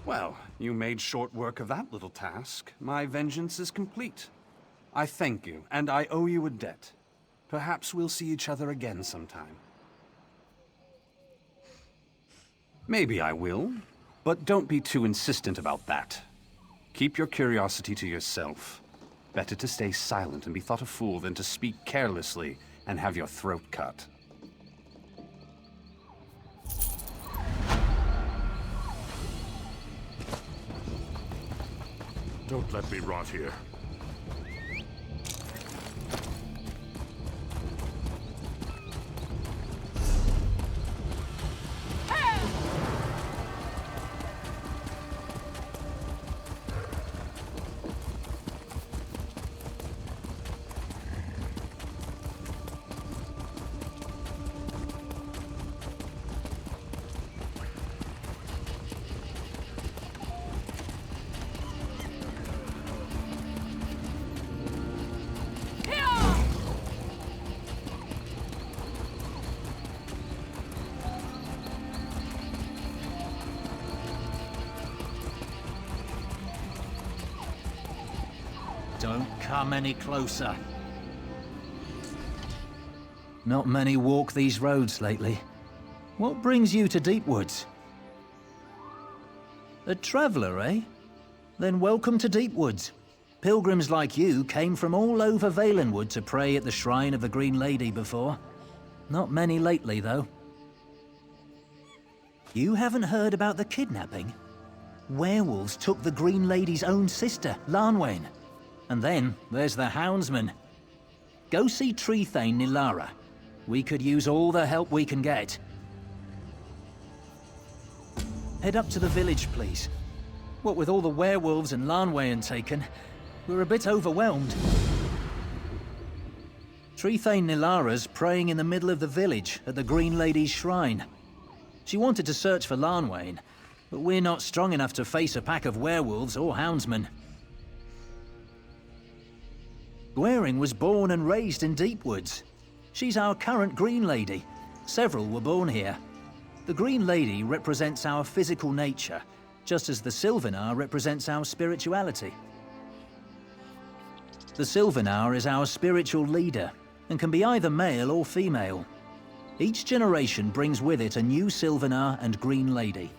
Well, you made short work of that little task. My vengeance is complete. I thank you, and I owe you a debt. Perhaps we'll see each other again sometime. Maybe I will, but don't be too insistent about that. Keep your curiosity to yourself. Better to stay silent and be thought a fool than to speak carelessly and have your throat cut. Don't let me rot here. Don't come any closer. Not many walk these roads lately. What brings you to Deepwoods? A traveller, eh? Then welcome to Deepwoods. Pilgrims like you came from all over Valenwood to pray at the shrine of the Green Lady before. Not many lately, though. You haven't heard about the kidnapping? Werewolves took the Green Lady's own sister, Llanwen. And then there's the Houndsman. Go see Trethane Nilara. We could use all the help we can get. Head up to the village, please. What with all the werewolves and Llanwen taken, we're a bit overwhelmed. Trethane Nilara's praying in the middle of the village at the Green Lady's shrine. She wanted to search for Llanwen, but we're not strong enough to face a pack of werewolves or houndsmen. Gwaring was born and raised in Deepwoods. She's our current Green Lady. Several were born here. The Green Lady represents our physical nature, just as the Sylvanar represents our spirituality. The Sylvanar is our spiritual leader, and can be either male or female. Each generation brings with it a new Sylvanar and Green Lady.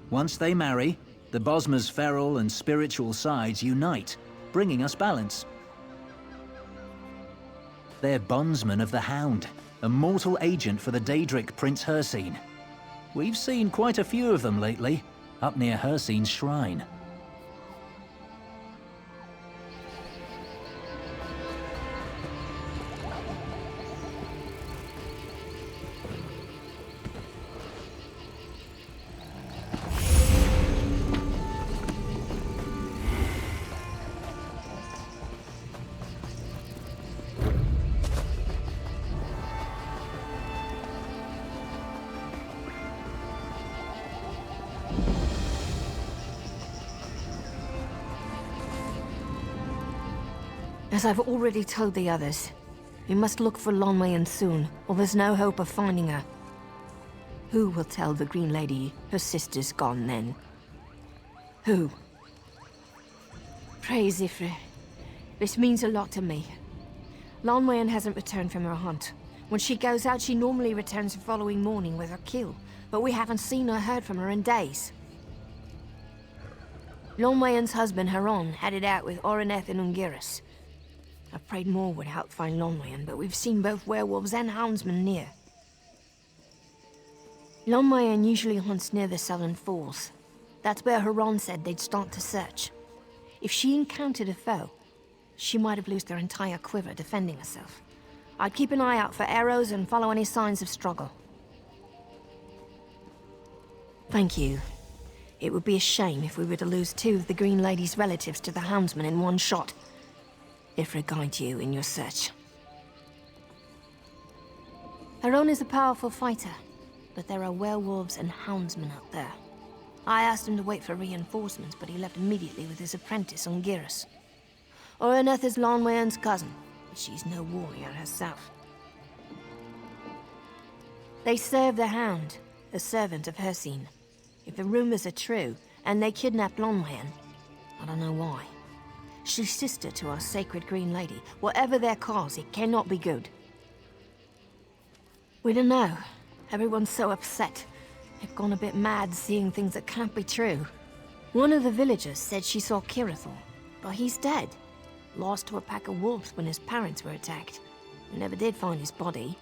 Once they marry, the Bosma's feral and spiritual sides unite, bringing us balance. They're bondsmen of the Hound, a mortal agent for the Daedric Prince Hircine. We've seen quite a few of them lately, up near Hircine's shrine. As I've already told the others, we must look for Llanwen soon, or there's no hope of finding her. Who will tell the Green Lady her sister's gone then? Who? Pray, Zifre. This means a lot to me. Llanwen hasn't returned from her hunt. When she goes out, she normally returns the following morning with her kill, but we haven't seen or heard from her in days. Llanwen's husband, Huron, headed out with Oreneth and Ungiris. I prayed more would help find Llanwen, but we've seen both werewolves and houndsmen near. Llanwen usually hunts near the Southern Falls. That's where Huron said they'd start to search. If she encountered a foe, she might have loosed her entire quiver defending herself. I'd keep an eye out for arrows and follow any signs of struggle. Thank you. It would be a shame if we were to lose two of the Green Lady's relatives to the houndsman in one shot. Ifra guide you in your search. Huron is a powerful fighter, but there are werewolves and houndsmen out there. I asked him to wait for reinforcements, but he left immediately with his apprentice, Ungiris. Oreneth is Llanwen's cousin, but she's no warrior herself. They serve the Hound, a servant of Hircine. If the rumors are true, and they kidnapped Lonwen. I don't know why. She's sister to our sacred Green Lady. Whatever their cause, it cannot be good. We don't know. Everyone's so upset. They've gone a bit mad seeing things that can't be true. One of the villagers said she saw Kirithor, but he's dead. Lost to a pack of wolves when his parents were attacked. We never did find his body.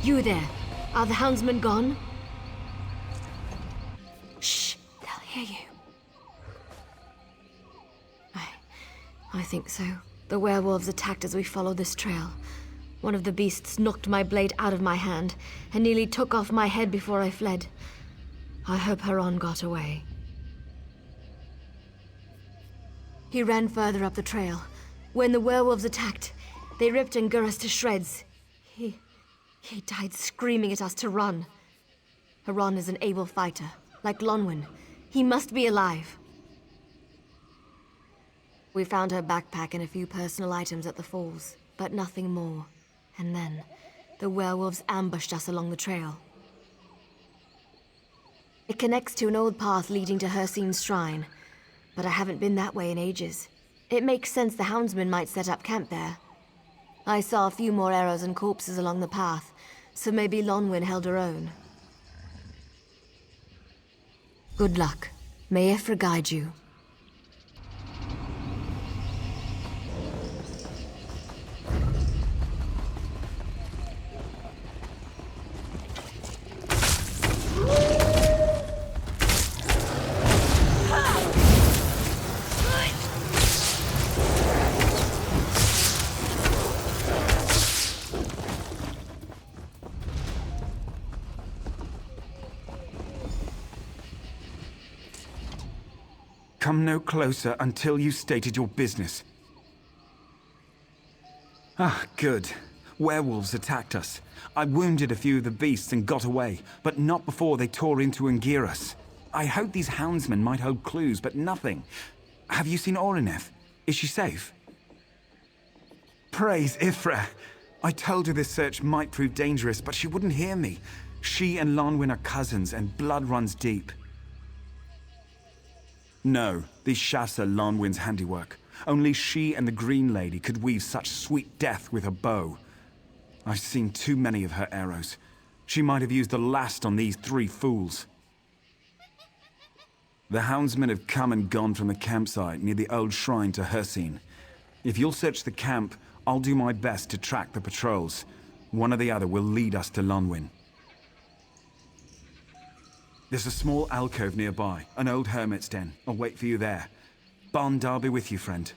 You there. Are the houndsmen gone? Shh, they'll hear you. I think so. The werewolves attacked as we followed this trail. One of the beasts knocked my blade out of my hand and nearly took off my head before I fled. I hope Haron got away. He ran further up the trail. When the werewolves attacked, they ripped Anguirus to shreds. He died screaming at us to run. Haron is an able fighter, like Lonwen. He must be alive. We found her backpack and a few personal items at the falls, but nothing more. And then, the werewolves ambushed us along the trail. It connects to an old path leading to Hircine's shrine, but I haven't been that way in ages. It makes sense the houndsmen might set up camp there. I saw a few more arrows and corpses along the path, so maybe Lonwen held her own. Good luck. May Ifra guide you. Come no closer until you stated your business. Ah, good. Werewolves attacked us. I wounded a few of the beasts and got away, but not before they tore into Anguirus. I hoped these houndsmen might hold clues, but nothing. Have you seen Orineth? Is she safe? Praise Ifra! I told her this search might prove dangerous, but she wouldn't hear me. She and Lonwen are cousins, and blood runs deep. No, these shafts are Lonwen's handiwork. Only she and the Green Lady could weave such sweet death with her bow. I've seen too many of her arrows. She might have used the last on these three fools. The houndsmen have come and gone from the campsite near the old shrine to Hircine. If you'll search the camp, I'll do my best to track the patrols. One or the other will lead us to Lonwen. There's a small alcove nearby, an old hermit's den. I'll wait for you there. Bondar be with you, friend.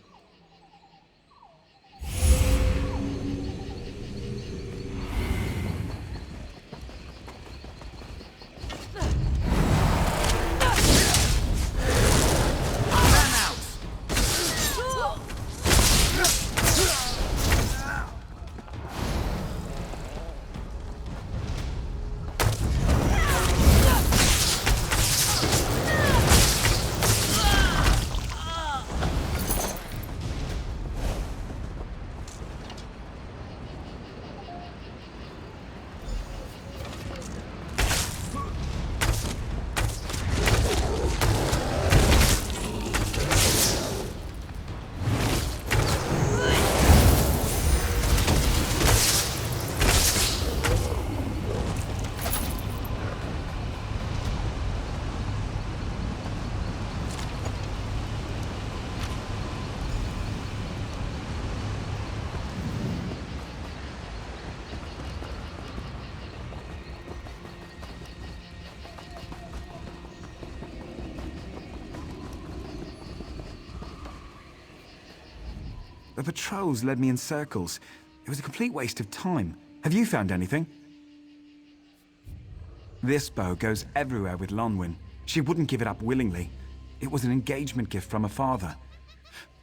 The patrols led me in circles. It was a complete waste of time. Have you found anything? This bow goes everywhere with Lonwyn. She wouldn't give it up willingly. It was an engagement gift from her father.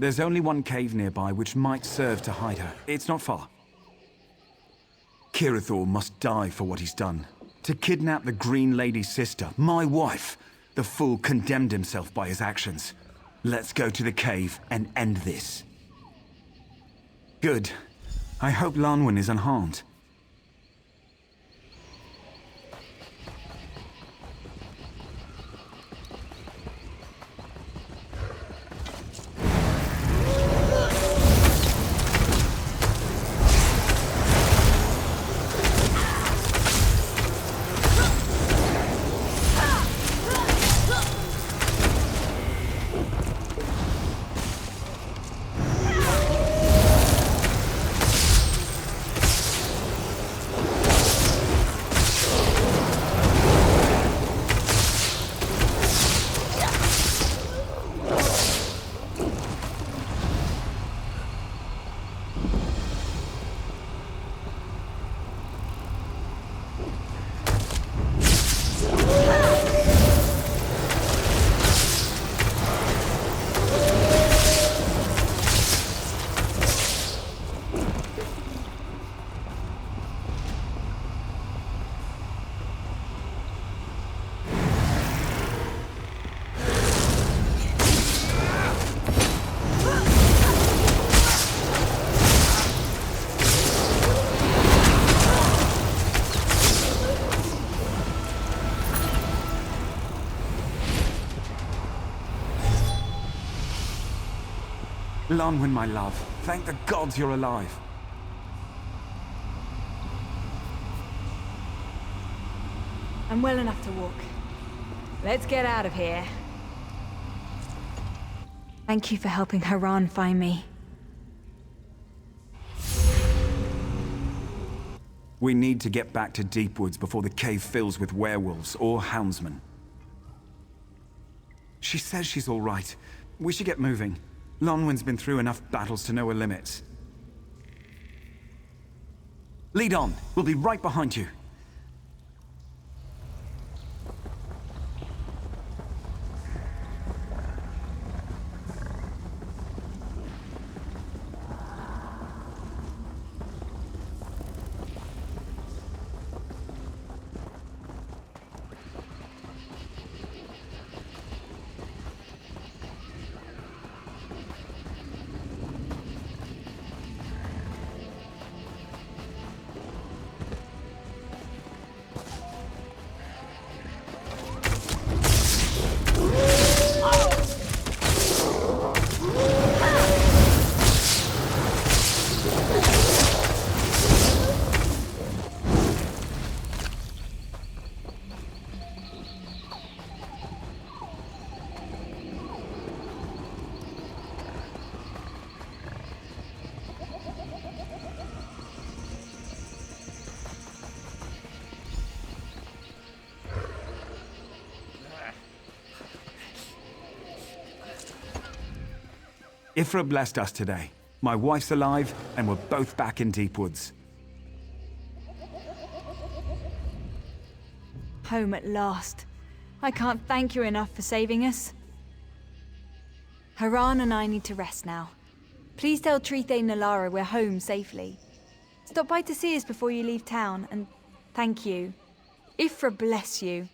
There's only one cave nearby which might serve to hide her. It's not far. Kirithor must die for what he's done. To kidnap the Green Lady's sister, my wife. The fool condemned himself by his actions. Let's go to the cave and end this. Good. I hope Lonwyn is unharmed. Lonwyn, my love. Thank the gods you're alive. I'm well enough to walk. Let's get out of here. Thank you for helping Haran find me. We need to get back to Deepwoods before the cave fills with werewolves or houndsmen. She says she's all right. We should get moving. Lonwyn's been through enough battles to know her limits. Lead on. We'll be right behind you. Ifra blessed us today. My wife's alive, and we're both back in Deepwoods. Home at last. I can't thank you enough for saving us. Haran and I need to rest now. Please tell Trite and Nalara we're home safely. Stop by to see us before you leave town, and thank you. Ifra bless you.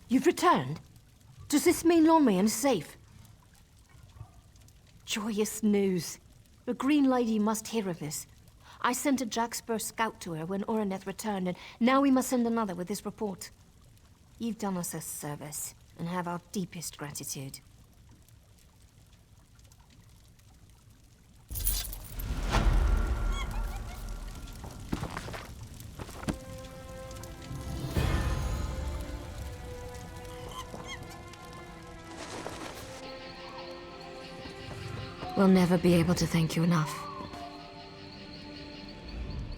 You've returned? Does this mean Lonwyn is safe? Joyous news. The Green Lady must hear of this. I sent a Jack Spur scout to her when Oreneth returned, and now we must send another with this report. You've done us a service, and have our deepest gratitude. We'll never be able to thank you enough.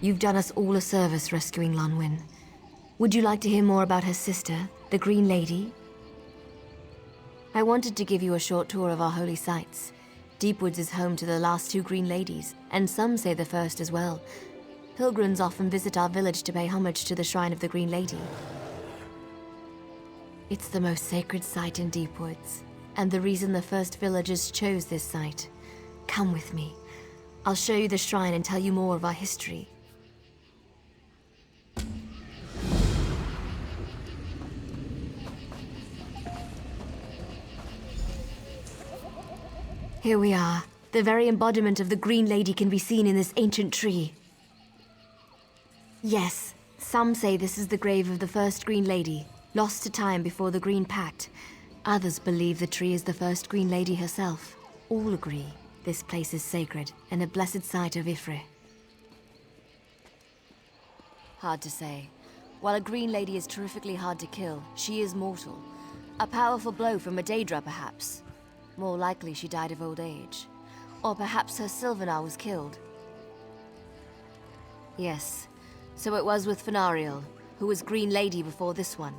You've done us all a service rescuing Lonwyn. Would you like to hear more about her sister, the Green Lady? I wanted to give you a short tour of our holy sites. Deepwoods is home to the last two Green Ladies, and some say the first as well. Pilgrims often visit our village to pay homage to the shrine of the Green Lady. It's the most sacred site in Deepwoods, and the reason the first villagers chose this site. Come with me. I'll show you the shrine and tell you more of our history. Here we are. The very embodiment of the Green Lady can be seen in this ancient tree. Yes, some say this is the grave of the first Green Lady, lost to time before the Green Pact. Others believe the tree is the first Green Lady herself. All agree this place is sacred and a blessed site of Ifre. Hard to say. While a Green Lady is terrifically hard to kill, she is mortal. A powerful blow from a Daedra, perhaps. More likely she died of old age. Or perhaps her Sylvanar was killed. Yes, so it was with Fenariel, who was Green Lady before this one.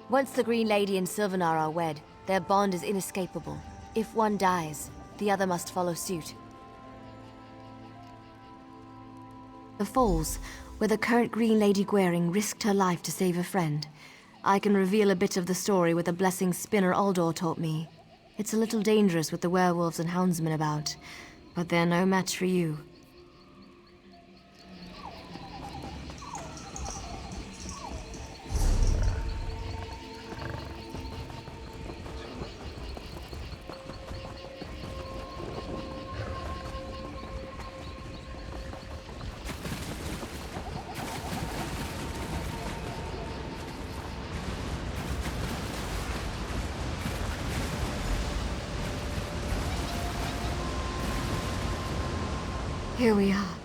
Once the Green Lady and Sylvanar are wed, their bond is inescapable. If one dies, the other must follow suit. The Falls, where the current Green Lady Gwaring risked her life to save a friend. I can reveal a bit of the story with a blessing Spinner Aldor taught me. It's a little dangerous with the werewolves and houndsmen about, but they're no match for you. Here we are.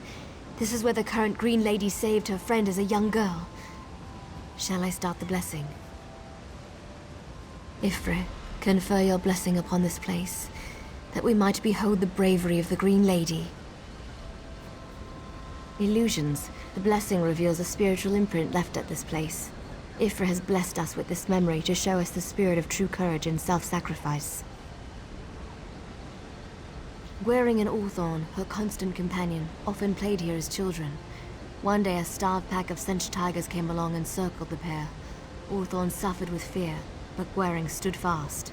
This is where the current Green Lady saved her friend as a young girl. Shall I start the blessing? Ifre, confer your blessing upon this place, that we might behold the bravery of the Green Lady. Illusions. The blessing reveals a spiritual imprint left at this place. Ifre has blessed us with this memory to show us the spirit of true courage and self-sacrifice. Gwaring and Ulthorn, her constant companion, often played here as children. One day a starved pack of Sench tigers came along and circled the pair. Ulthorn suffered with fear, but Gwaring stood fast.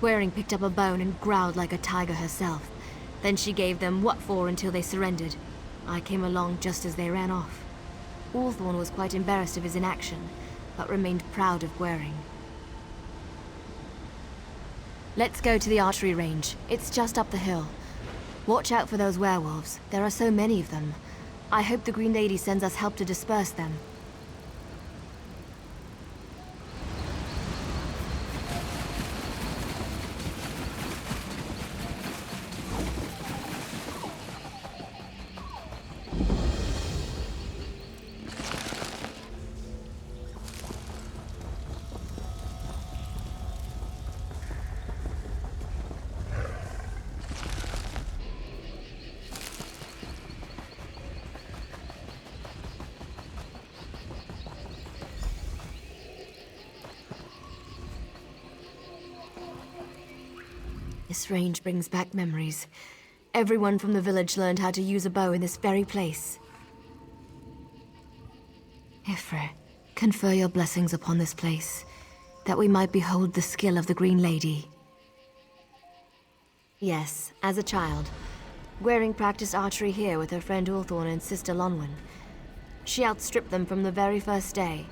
Gwaring picked up a bone and growled like a tiger herself. Then she gave them what for until they surrendered. I came along just as they ran off. Ulthorn was quite embarrassed of his inaction, but remained proud of Gwaring. Let's go to the archery range. It's just up the hill. Watch out for those werewolves. There are so many of them. I hope the Green Lady sends us help to disperse them. This range brings back memories. Everyone from the village learned how to use a bow in this very place. Ifre, confer your blessings upon this place, that we might behold the skill of the Green Lady. Yes, as a child, Gwaring practiced archery here with her friend Ulthorn and sister Lonwyn. She outstripped them from the very first day.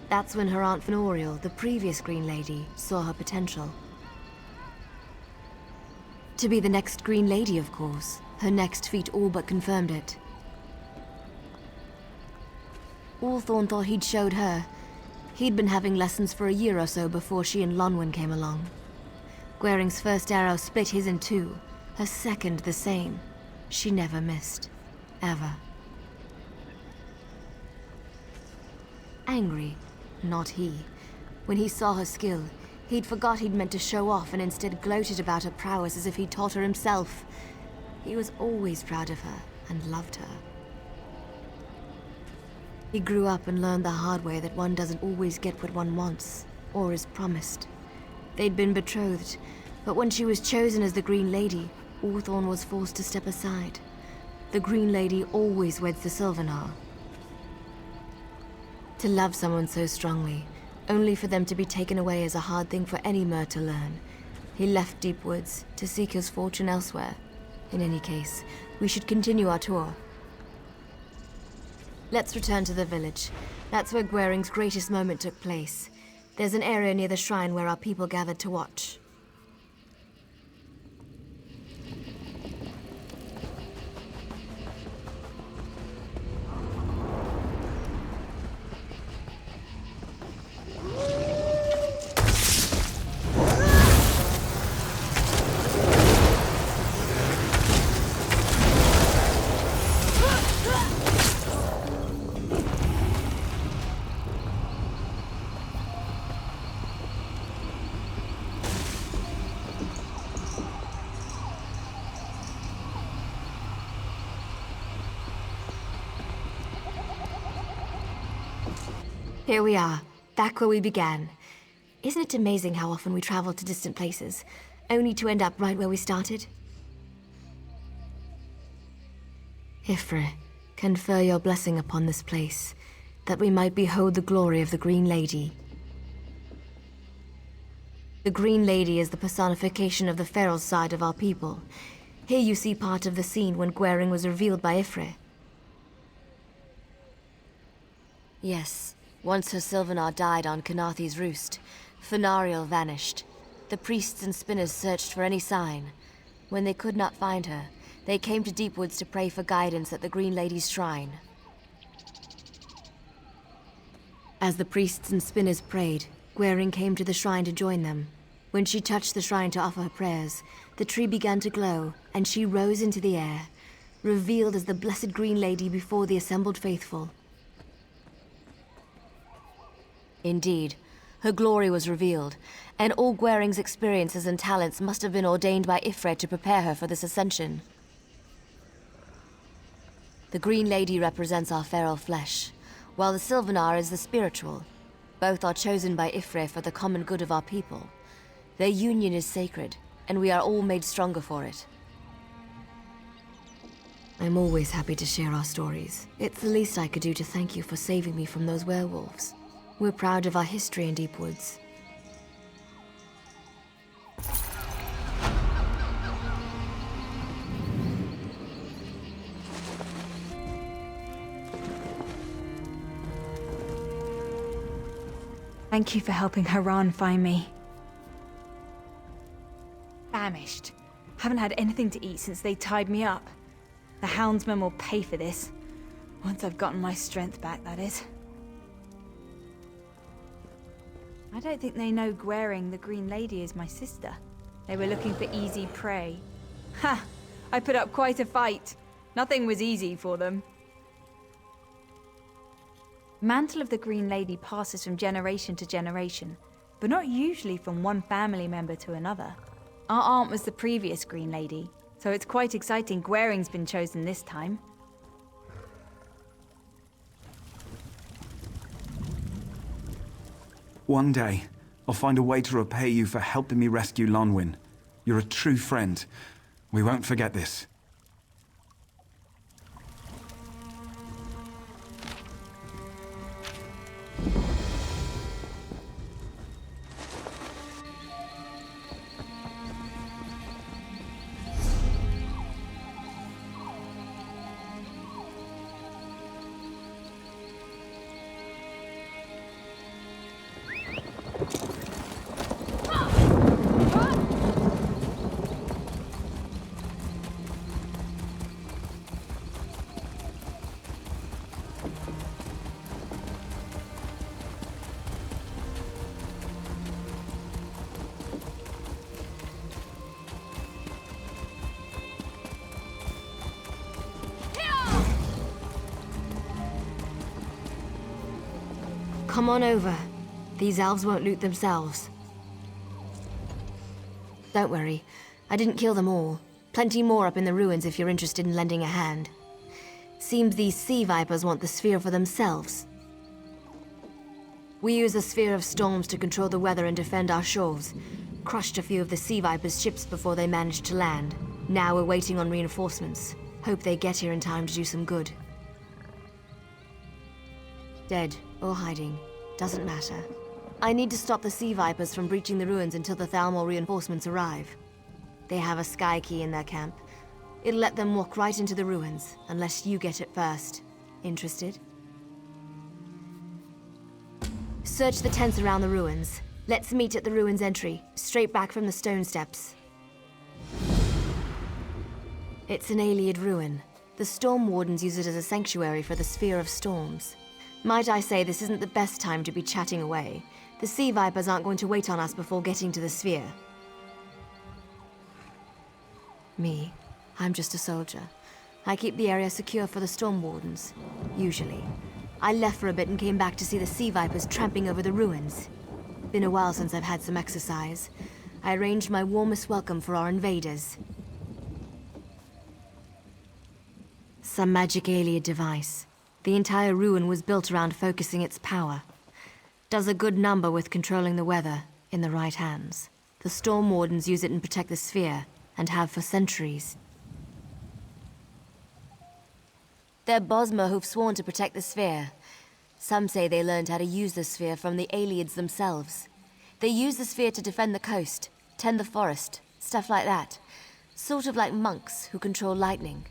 That's when her Aunt Fenoriel, the previous Green Lady, saw her potential. To be the next Green Lady, of course. Her next feat all but confirmed it. Ulthorn thought he'd showed her. He'd been having lessons for a year or so before she and Lonwyn came along. Gwaring's first arrow split his in two. Her second the same. She never missed. Ever. Angry, not he. When he saw her skill, He'd forgot he'd meant to show off and instead gloated about her prowess as if he'd taught her himself. He was always proud of her and loved her. He grew up and learned the hard way that one doesn't always get what one wants, or is promised. They'd been betrothed, but when she was chosen as the Green Lady, Hawthorne was forced to step aside. The Green Lady always weds the Sylvanar. To love someone so strongly, only for them to be taken away is a hard thing for any mer to learn. He left Deep Woods to seek his fortune elsewhere. In any case, we should continue our tour. Let's return to the village. That's where Gwering's greatest moment took place. There's an area near the shrine where our people gathered to watch. Here we are, back where we began. Isn't it amazing how often we travel to distant places, only to end up right where we started? Ifre, confer your blessing upon this place, that we might behold the glory of the Green Lady. The Green Lady is the personification of the feral side of our people. Here you see part of the scene when Gwering was revealed by Ifre. Yes. Once her Sylvanar died on Kanathi's roost, Fenariel vanished. The priests and spinners searched for any sign. When they could not find her, they came to Deepwoods to pray for guidance at the Green Lady's shrine. As the priests and spinners prayed, Gwering came to the shrine to join them. When she touched the shrine to offer her prayers, the tree began to glow, and she rose into the air, revealed as the Blessed Green Lady before the assembled faithful. Indeed, her glory was revealed, and all Gwering's experiences and talents must have been ordained by Ifre to prepare her for this ascension. The Green Lady represents our feral flesh, while the Sylvanar is the spiritual. Both are chosen by Ifre for the common good of our people. Their union is sacred, and we are all made stronger for it. I'm always happy to share our stories. It's the least I could do to thank you for saving me from those werewolves. We're proud of our history in Deep Woods. Thank you for helping Haran find me. Famished. Haven't had anything to eat since they tied me up. The houndsmen will pay for this. Once I've gotten my strength back, that is. I don't think they know Gwering, the Green Lady, is my sister. They were looking for easy prey. Ha! I put up quite a fight. Nothing was easy for them. The mantle of the Green Lady passes from generation to generation, but not usually from one family member to another. Our aunt was the previous Green Lady, so it's quite exciting Gwering's been chosen this time. One day, I'll find a way to repay you for helping me rescue Lonwyn. You're a true friend. We won't forget this. Come on over. These elves won't loot themselves. don't worry. I didn't kill them all. Plenty more up in the ruins if you're interested in lending a hand. Seems these sea vipers want the sphere for themselves. We use the Sphere of Storms to control the weather and defend our shores. Crushed a few of the sea vipers' ships before they managed to land. Now we're waiting on reinforcements. Hope they get here in time to do some good. Dead or hiding, doesn't matter. I need to stop the sea vipers from breaching the ruins until the Thalmor reinforcements arrive. They have a sky key in their camp. It'll let them walk right into the ruins, unless you get it first. Interested? Search the tents around the ruins. Let's meet at the ruins entry, straight back from the stone steps. It's an Ayleid ruin. The Storm Wardens use it as a sanctuary for the Sphere of Storms. Might I say this isn't the best time to be chatting away. The Sea Vipers aren't going to wait on us before getting to the Sphere. Me, I'm just a soldier. I keep the area secure for the Storm Wardens, usually. I left for a bit and came back to see the Sea Vipers tramping over the ruins. Been a while since I've had some exercise. I arranged my warmest welcome for our invaders. Some magic Ayleid device. The entire ruin was built around focusing its power. Does a good number with controlling the weather, in the right hands. The Storm Wardens use it and protect the sphere, and have for centuries. They're Bosmer who've sworn to protect the sphere. Some say they learned how to use the sphere from the Ayleids themselves. They use the sphere to defend the coast, tend the forest, stuff like that. Sort of like monks who control lightning.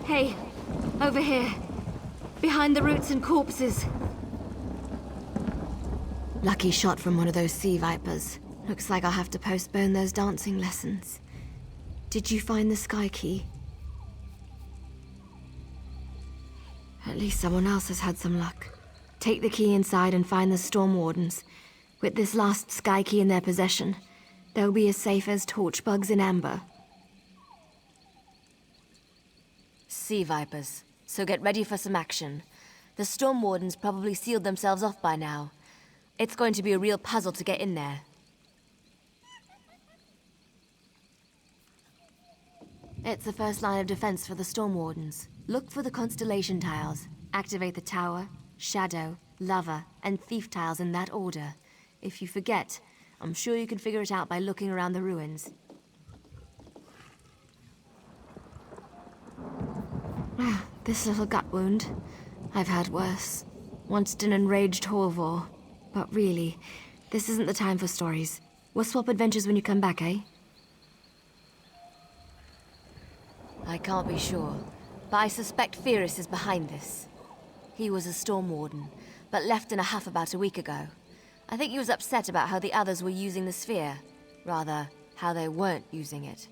Hey, over here. Behind the roots and corpses. Lucky shot from one of those sea vipers. Looks like I'll have to postpone those dancing lessons. Did you find the sky key? At least someone else has had some luck. Take the key inside and find the Storm Wardens. With this last sky key in their possession, They'll be as safe as torch bugs in amber. Sea vipers, so get ready for some action. The storm wardens probably sealed themselves off by now. It's going to be a real puzzle to get in there. It's the first line of defense for the storm wardens. Look for the constellation tiles. Activate the tower, shadow, lover, and thief tiles in that order. If you forget, I'm sure you can figure it out by looking around the ruins. This little gut wound. I've had worse. Once an enraged Horvor. But really, this isn't the time for stories. We'll swap adventures when you come back, eh? I can't be sure, but I suspect Fyrus is behind this. He was a storm warden, but left in a huff about a week ago. I think he was upset about how the others were using the sphere. Rather, how they weren't using it.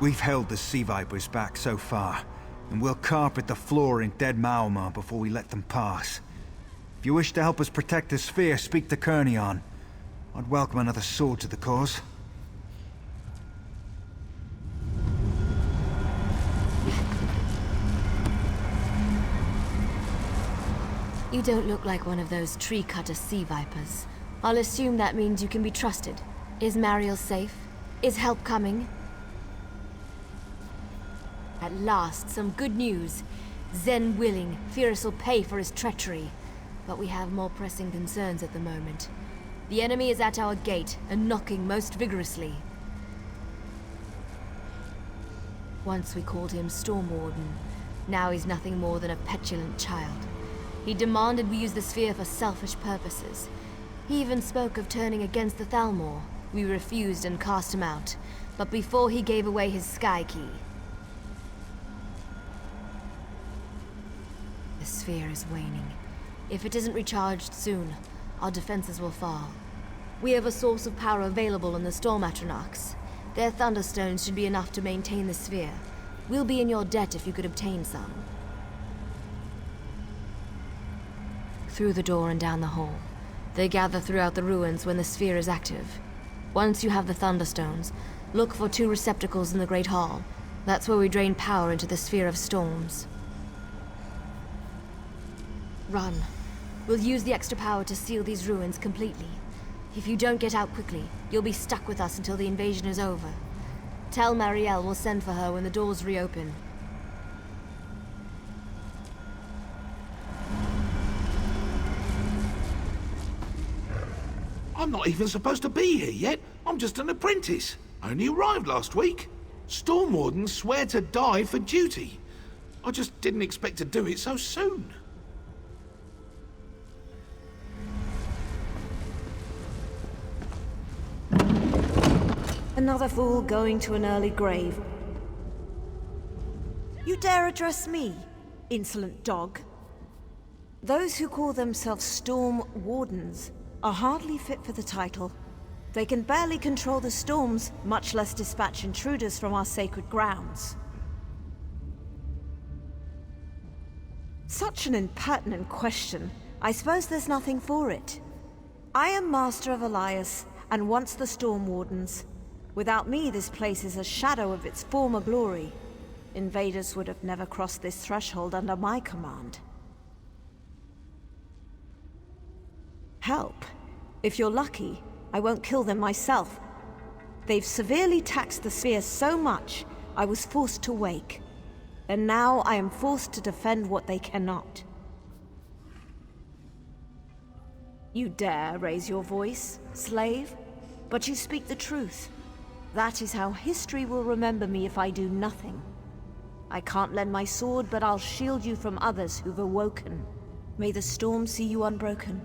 We've held the sea vipers back so far, and we'll carpet the floor in dead Maomar before we let them pass. If you wish to help us protect the sphere, speak to Kernion. I'd welcome another sword to the cause. You don't look like one of those tree-cutter sea vipers. I'll assume that means you can be trusted. Is Mariel safe? Is help coming? At last, some good news. Zen willing, Fyrus will pay for his treachery. But we have more pressing concerns at the moment. The enemy is at our gate, and knocking most vigorously. Once we called him Storm Warden. Now he's nothing more than a petulant child. He demanded we use the sphere for selfish purposes. He even spoke of turning against the Thalmor. We refused and cast him out. But before he gave away his sky key. The sphere is waning. If it isn't recharged soon, our defenses will fall. We have a source of power available in the Storm Atronachs. Their thunderstones should be enough to maintain the sphere. We'll be in your debt if you could obtain some. Through the door and down the hall. They gather throughout the ruins when the sphere is active. Once you have the Thunderstones, look for 2 receptacles in the Great Hall. That's where we drain power into the Sphere of Storms. Run. We'll use the extra power to seal these ruins completely. If you don't get out quickly, you'll be stuck with us until the invasion is over. Tell Marielle we'll send for her when the doors reopen. I'm not even supposed to be here yet. I'm just an apprentice. I only arrived last week. Storm Wardens swear to die for duty. I just didn't expect to do it so soon. Another fool going to an early grave. You dare address me, insolent dog? Those who call themselves Storm Wardens are hardly fit for the title. They can barely control the storms, much less dispatch intruders from our sacred grounds. Such an impertinent question. I suppose there's nothing for it. I am Master of Elias, and once the Storm Wardens. Without me, this place is a shadow of its former glory. Invaders would have never crossed this threshold under my command. Help. If you're lucky, I won't kill them myself. They've severely taxed the sphere so much, I was forced to wake. And now I am forced to defend what they cannot. You dare raise your voice, slave? But you speak the truth. That is how history will remember me if I do nothing. I can't lend my sword, but I'll shield you from others who've awoken. May the storm see you unbroken.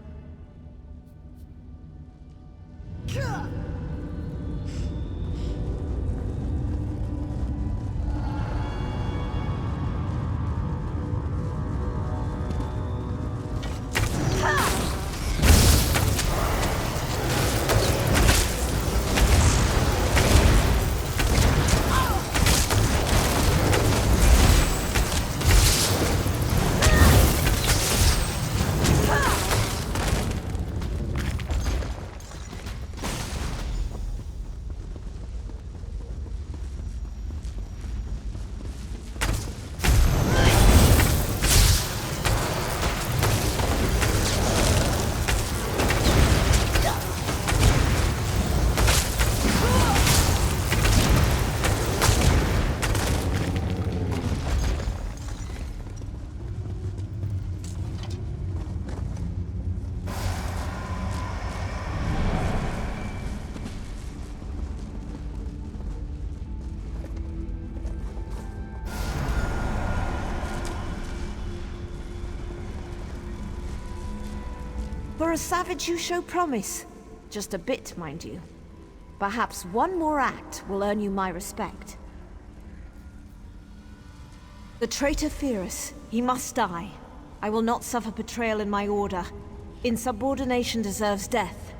For a savage you show promise. Just a bit, mind you. Perhaps one more act will earn you my respect. The traitor Pyrrhus, he must die. I will not suffer betrayal in my order. Insubordination deserves death.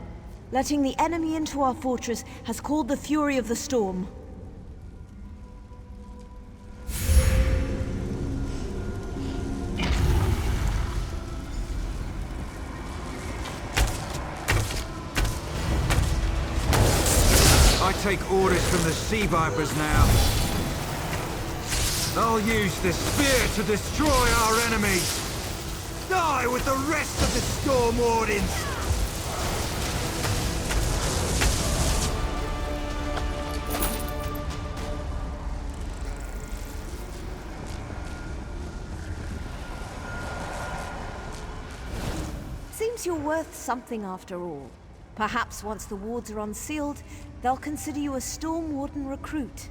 Letting the enemy into our fortress has called the fury of the storm. I take orders from the Sea Vipers now. I'll use the spear to destroy our enemies. Die with the rest of the Storm Wardens. Seems you're worth something after all. Perhaps once the wards are unsealed, they'll consider you a Storm Warden recruit.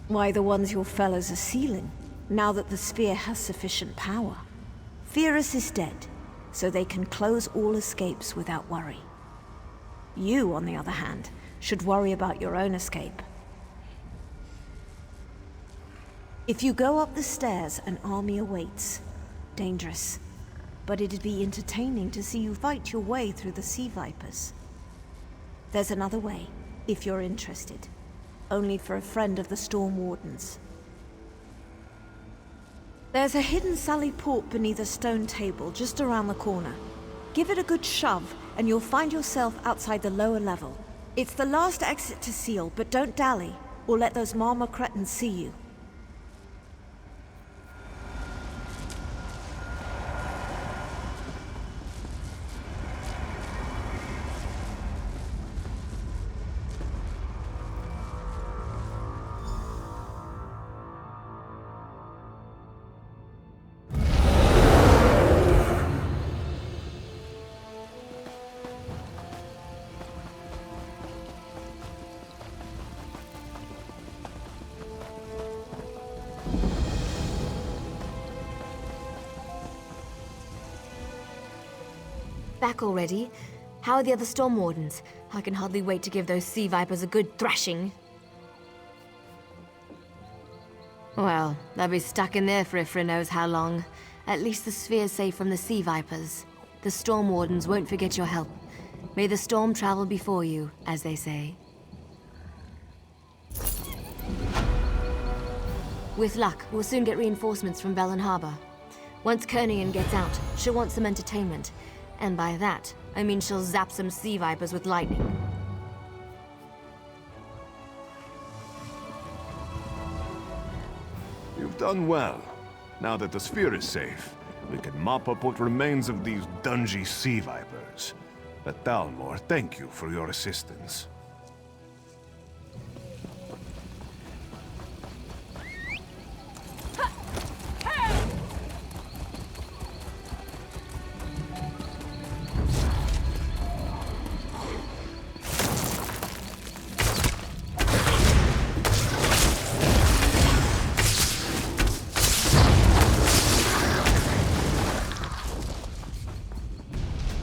Why the ones your fellows are sealing, now that the sphere has sufficient power. Pyrrhus is dead, so they can close all escapes without worry. You, on the other hand, should worry about your own escape. If you go up the stairs, an army awaits. Dangerous. But it'd be entertaining to see you fight your way through the Sea Vipers. There's another way, if you're interested. only for a friend of the Storm Warden's. There's a hidden sally port beneath a stone table just around the corner. Give it a good shove, and you'll find yourself outside the lower level. It's the last exit to seal, but don't dally, or let those Marmor cretins see you. Back already? How are the other Storm Wardens? I can hardly wait to give those sea vipers a good thrashing. Well, they'll be stuck in there for Ifra knows how long. At least the sphere's safe from the sea vipers. The Storm Wardens won't forget your help. May the storm travel before you, as they say. With luck, we'll soon get reinforcements from Bellin Harbor. Once Kernian gets out, she'll want some entertainment. And by that, I mean she'll zap some sea vipers with lightning. You've done well. Now that the sphere is safe, we can mop up what remains of these dungy sea vipers. But Dalmor, thank you for your assistance.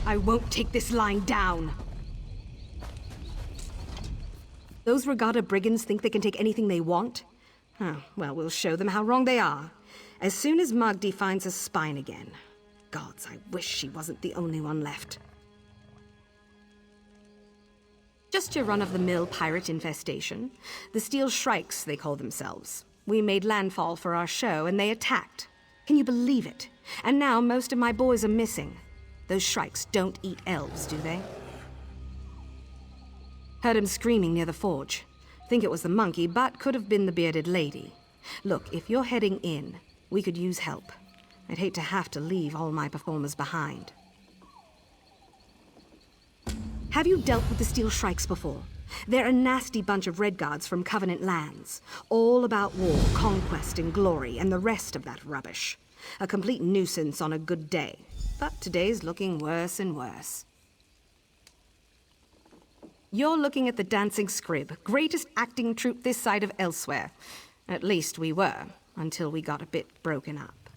I won't take this lying down. Those Regatta brigands think they can take anything they want? Oh, well, we'll show them how wrong they are. As soon as Magdi finds a spine again. Gods, I wish she wasn't the only one left. Just your run-of-the-mill pirate infestation. The Steel Shrikes, they call themselves. We made landfall for our show, and they attacked. Can you believe it? And now most of my boys are missing. Those Shrikes don't eat elves, do they? Heard him screaming near the forge. Think it was the monkey, but could have been the bearded lady. Look, if you're heading in, we could use help. I'd hate to have to leave all my performers behind. Have you dealt with the Steel Shrikes before? They're a nasty bunch of Redguards from Covenant lands. All about war, conquest, and glory, and the rest of that rubbish. A complete nuisance on a good day. But today's looking worse and worse. You're looking at the Dancing Scrib, greatest acting troupe this side of elsewhere. At least we were, until we got a bit broken up.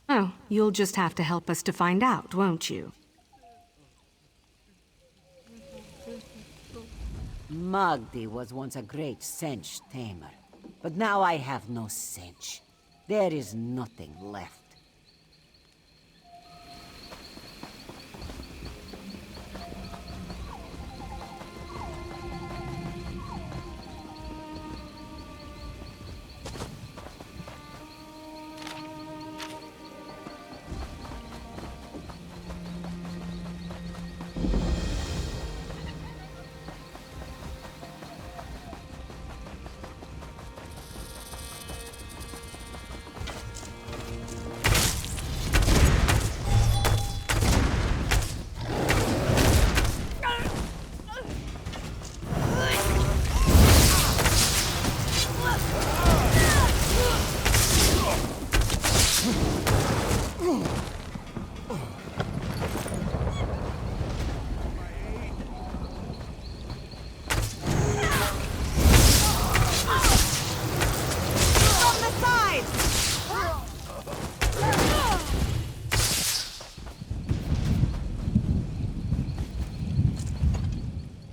Oh, you'll just have to help us to find out, won't you? Magdi was once a great cinch tamer, but now I have no cinch. There is nothing left.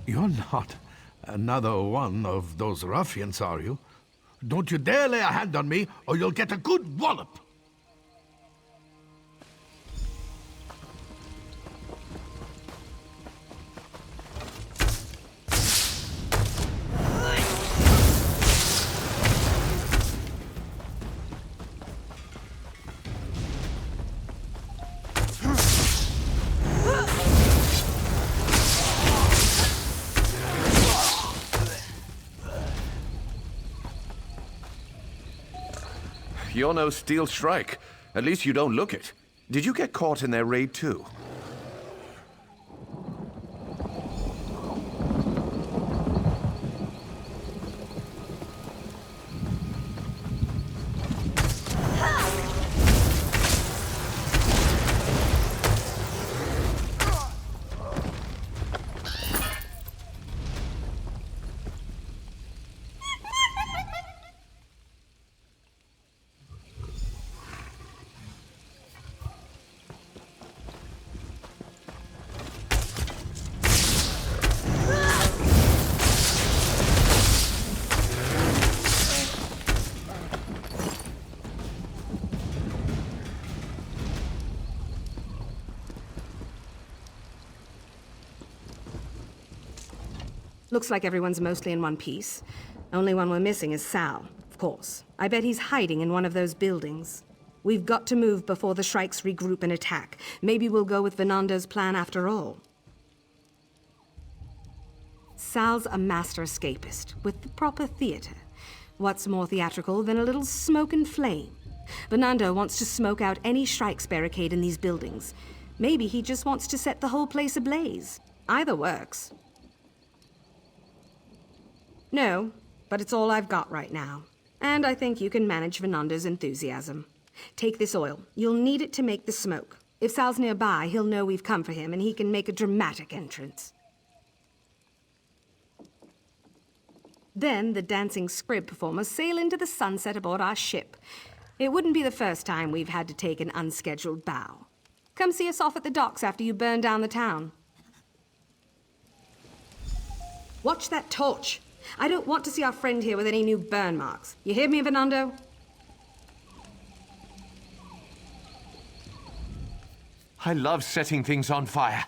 You're not another one of those ruffians, are you? Don't you dare lay a hand on me, or you'll get a good wallop! you're no steel shrike. At least you don't look it. Did you get caught in their raid too? Looks like everyone's mostly in one piece. Only one we're missing is Sal, of course. I bet he's hiding in one of those buildings. We've got to move before the Shrikes regroup and attack. Maybe we'll go with Venando's plan after all. Sal's a master escapist, with the proper theater. What's more theatrical than a little smoke and flame? Venando wants to smoke out any Shrikes barricade in these buildings. Maybe he just wants to set the whole place ablaze. Either works. No, but it's all I've got right now. And I think you can manage Venando's enthusiasm. Take this oil. You'll need it to make the smoke. If Sal's nearby, he'll know we've come for him and he can make a dramatic entrance. Then the dancing scrib performers sail into the sunset aboard our ship. It wouldn't be the first time we've had to take an unscheduled bow. Come see us off at the docks after you burn down the town. Watch that torch. I don't want to see our friend here with any new burn marks. You hear me, Venando? I love setting things on fire.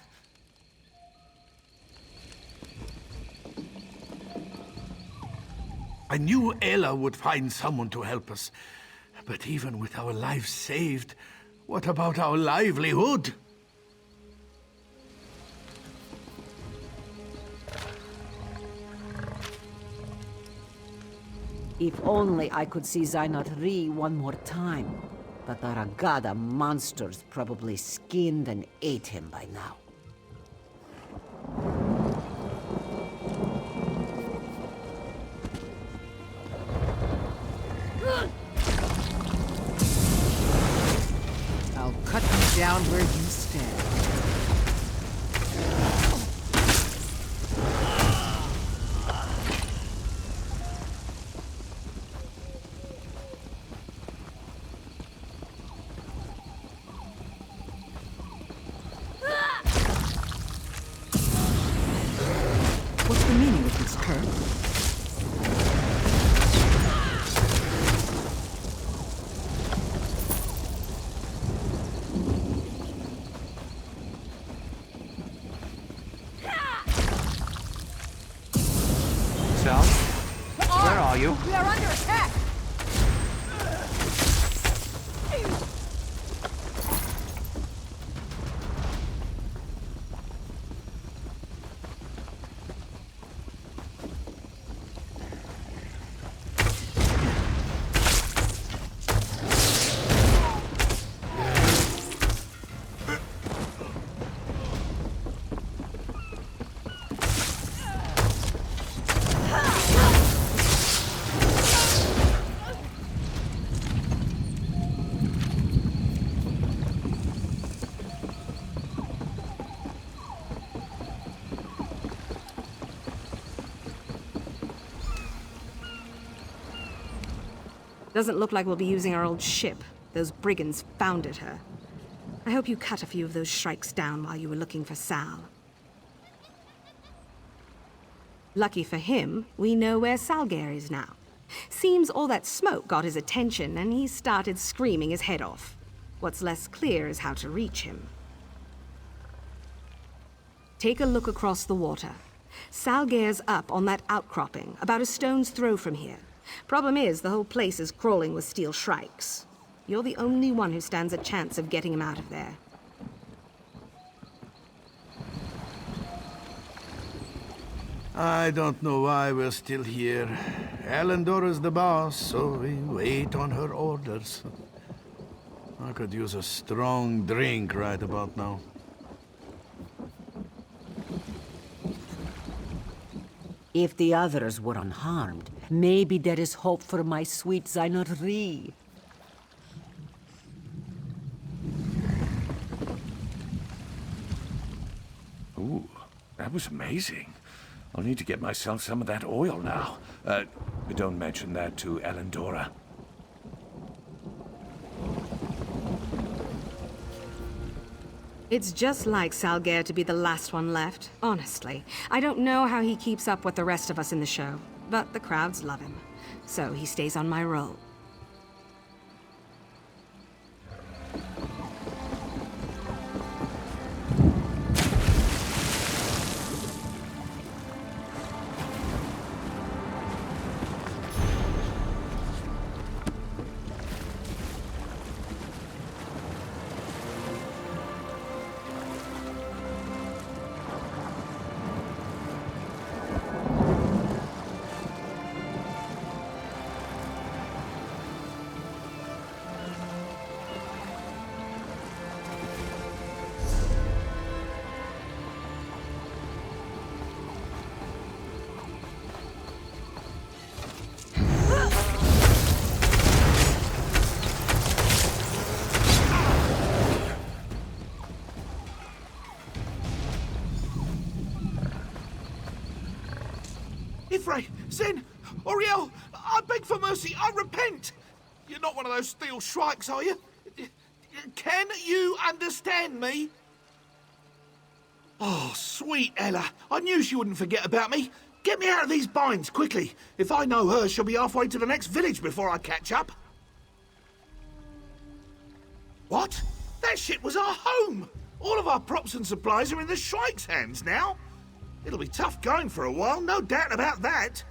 I knew Ella would find someone to help us. But even with our lives saved, what about our livelihood? If only I could see Zainat-Ri one more time. But the Ragada monsters probably skinned and ate him by now. I'll cut you down where you stand. What's the meaning of this, Kurt? Sal? Where are you? We are under attack! Doesn't look like we'll be using our old ship. Those brigands founded her. I hope you cut a few of those shrikes down while you were looking for Sal. Lucky for him, we know where Salgair is now. Seems all that smoke got his attention and he started screaming his head off. What's less clear is how to reach him. Take a look across the water. Salgair's up on that outcropping, about a stone's throw from here. Problem is, the whole place is crawling with steel shrikes. You're the only one who stands a chance of getting him out of there. I don't know why we're still here. Elendora's the boss, so we wait on her orders. I could use a strong drink right about now. If the others were unharmed, maybe there is hope for my sweet Zainari. Ooh, that was amazing. I'll need to get myself some of that oil now. Don't mention that to Elendora. It's just like Salgair to be the last one left, honestly. I don't know how he keeps up with the rest of us in the show, but the crowds love him. So he stays on my roll. Ifray, Zen, Oriel, I beg for mercy, I repent! You're not one of those steel shrikes, are you? Can you understand me? Oh, sweet Ella, I knew she wouldn't forget about me. Get me out of these binds, quickly. If I know her, she'll be halfway to the next village before I catch up. What? That shit was our home! All of our props and supplies are in the shrike's hands now. It'll be tough going for a while, no doubt about that.